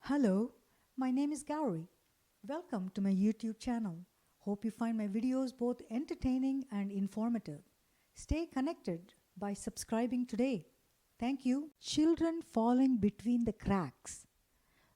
Hello, my name is Gauri. Welcome to my YouTube channel. Hope you find my videos both entertaining and informative. Stay connected by subscribing today. Thank you. Children falling between the cracks.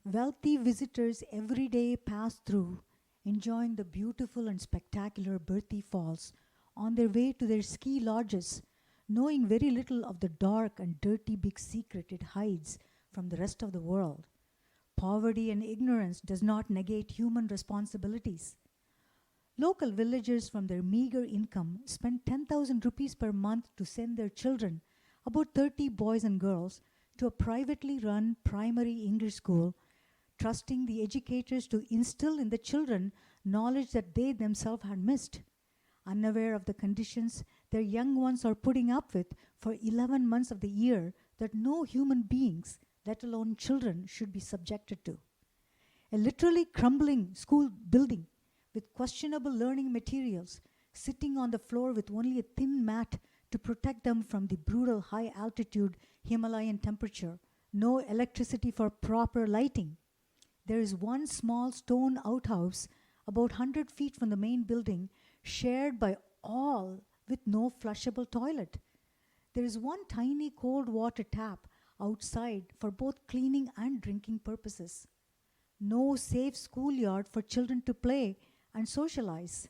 Wealthy visitors every day pass through, enjoying the beautiful and spectacular Berthi Falls on their way to their ski lodges, knowing very little of the dark and dirty big secret it hides from the rest of the world. Poverty and ignorance does not negate human responsibilities. Local villagers from their meager income spend 10,000 rupees per month to send their children, about 30 boys and girls, to a privately run primary English school, trusting the educators to instill in the children knowledge that they themselves had missed. Unaware of the conditions their young ones are putting up with for 11 months of the year that no human beings, let alone children, should be subjected to. A literally crumbling school building with questionable learning materials, sitting on the floor with only a thin mat to protect them from the brutal high altitude Himalayan temperature, no electricity for proper lighting. There is one small stone outhouse about 100 feet from the main building, shared by all with no flushable toilet. There is one tiny cold water tap outside for both cleaning and drinking purposes. No safe schoolyard for children to play and socialize.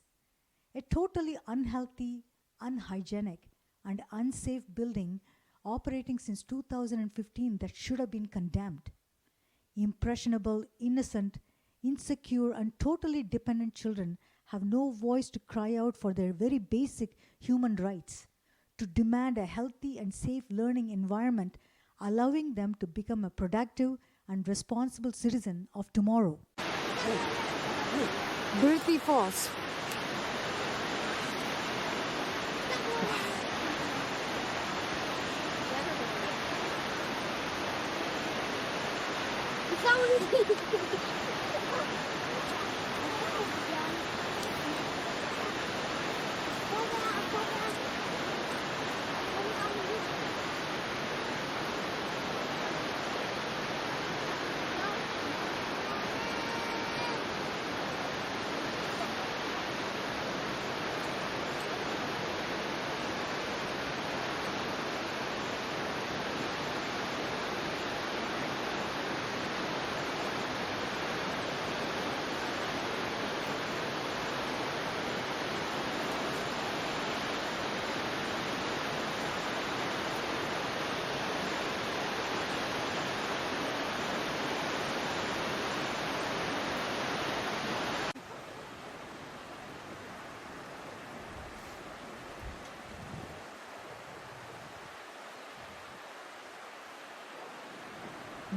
A totally unhealthy, unhygienic, and unsafe building operating since 2015 that should have been condemned. Impressionable, innocent, insecure, and totally dependent children have no voice to cry out for their very basic human rights, to demand a healthy and safe learning environment, allowing them to become a productive and responsible citizen of tomorrow. Birthi Falls.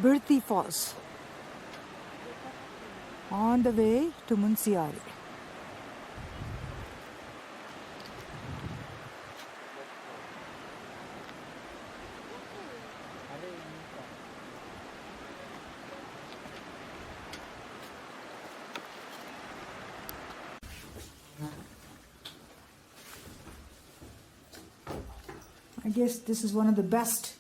Berthi Falls, on the way to Munsiari. I guess this is one of the best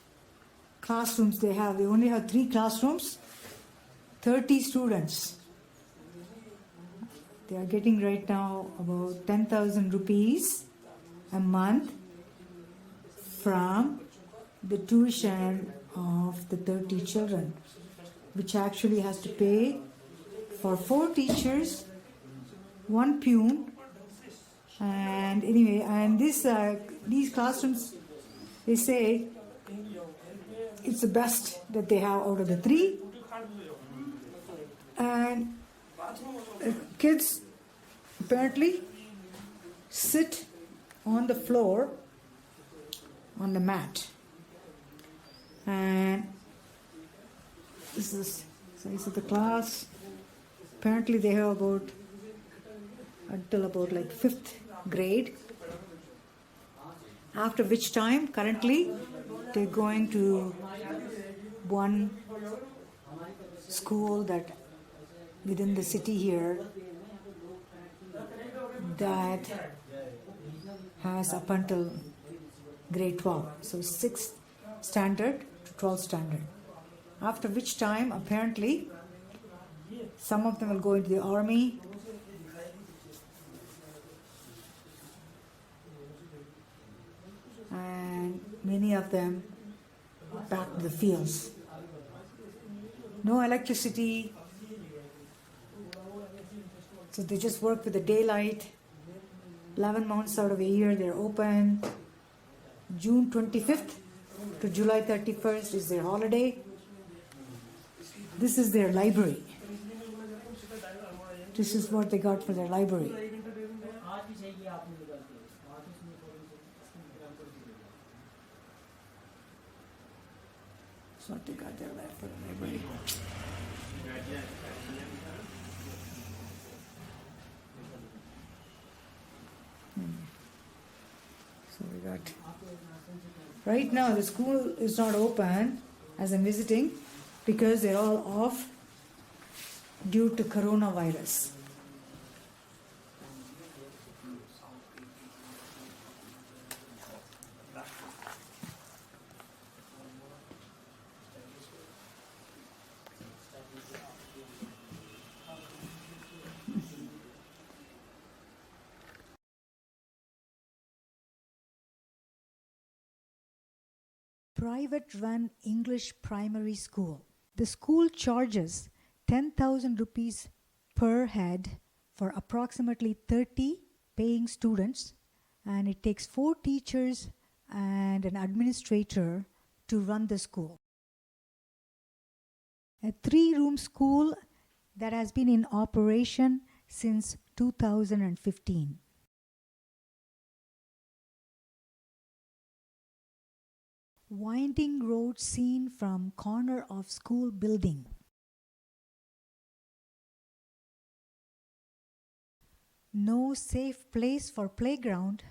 classrooms they have. They only have 3 classrooms, 30 students. They are getting right now about 10,000 rupees a month from the tuition of the 30 children, which actually has to pay for 4 teachers, 1 peon, and anyway, and these classrooms, they say it's the best that they have out of the 3. And kids apparently sit on the floor on the mat. And this is the size of the class. Apparently they have until about like 5th grade. After which time, currently, they're going to one school that within the city here that has up until grade 12. So 6th standard to 12th standard. After which time, apparently, Some of them will go into the army. And many of them back to the fields. No electricity. So they just work with the daylight. 11 months out of a year they're open. June 25th to July 31st is their holiday. This is their library. This is what they got for their library. That's what they got their for the library. So we got. Right now the school is not open as I'm visiting because they're all off due to coronavirus. Private-run English primary school. The school charges 10,000 rupees per head for approximately 30 paying students, and it takes 4 teachers and an administrator to run the school. A 3-room school that has been in operation since 2015. Winding road seen from corner of school building. No safe place for playground.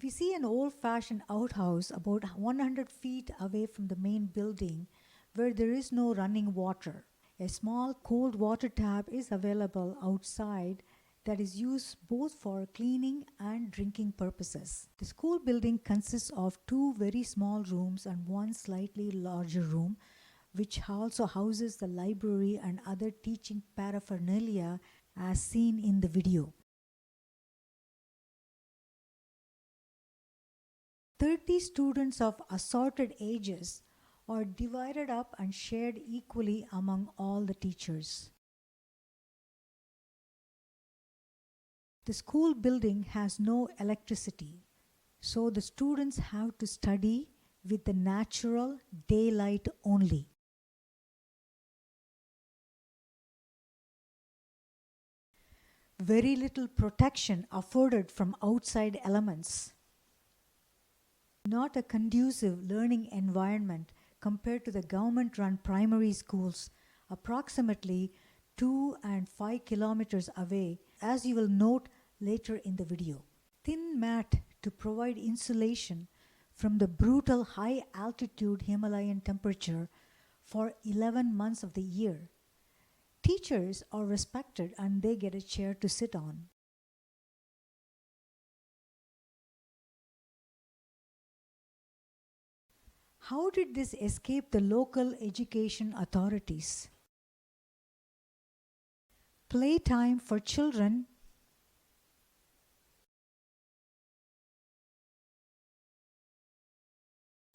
We see an old-fashioned outhouse about 100 feet away from the main building where there is no running water. A small cold water tap is available outside that is used both for cleaning and drinking purposes. The school building consists of 2 very small rooms and 1 slightly larger room, which also houses the library and other teaching paraphernalia as seen in the video. 30 students of assorted ages are divided up and shared equally among all the teachers. The school building has no electricity, so the students have to study with the natural daylight only. Very little protection afforded from outside elements. Not a conducive learning environment compared to the government-run primary schools approximately 2 and 5 kilometers away, as you will note later in the video. Thin mat to provide insulation from the brutal high altitude Himalayan temperature for 11 months of the year. Teachers are respected and they get a chair to sit on. How did this escape the local education authorities? Playtime for children.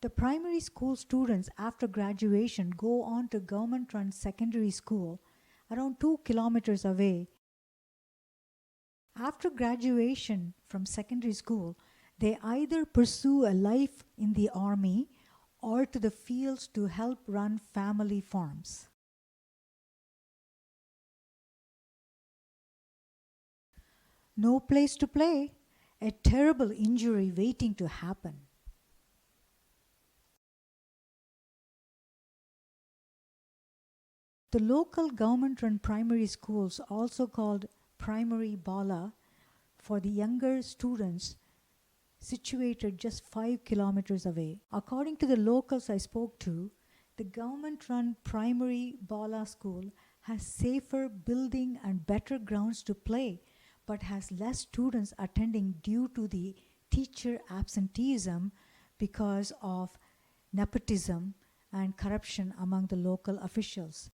The primary school students after graduation go on to government-run secondary school around 2 kilometers away. After graduation from secondary school, they either pursue a life in the army or to the fields to help run family farms. No place to play, a terrible injury waiting to happen. The local government-run primary schools, also called primary bala, for the younger students situated just 5 kilometers away. According to the locals I spoke to, the government-run primary bala school has safer building and better grounds to play, but has less students attending due to the teacher absenteeism because of nepotism and corruption among the local officials.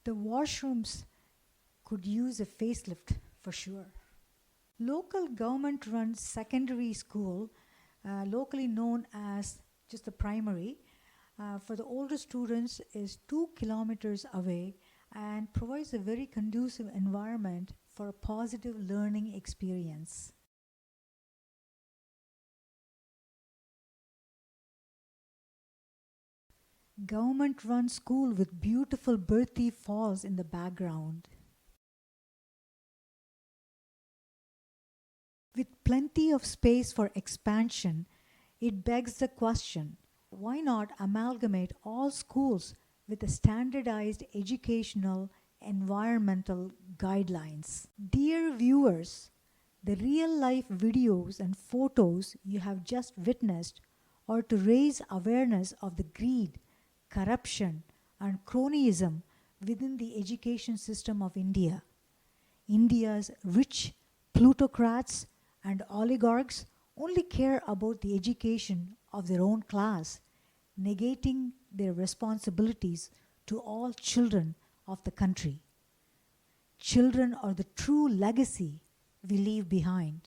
The washrooms could use a facelift for sure. Local government-run secondary school, locally known as just the primary, for the older students is 2 kilometers away and provides a very conducive environment for a positive learning experience. Government-run school with beautiful Berthi falls in the background. With plenty of space for expansion, it begs the question, why not amalgamate all schools with a standardized educational environmental guidelines? Dear viewers, the real-life videos and photos you have just witnessed are to raise awareness of the greed, corruption, and cronyism within the education system of India. India's rich plutocrats and oligarchs only care about the education of their own class, negating their responsibilities to all children of the country. Children are the true legacy we leave behind.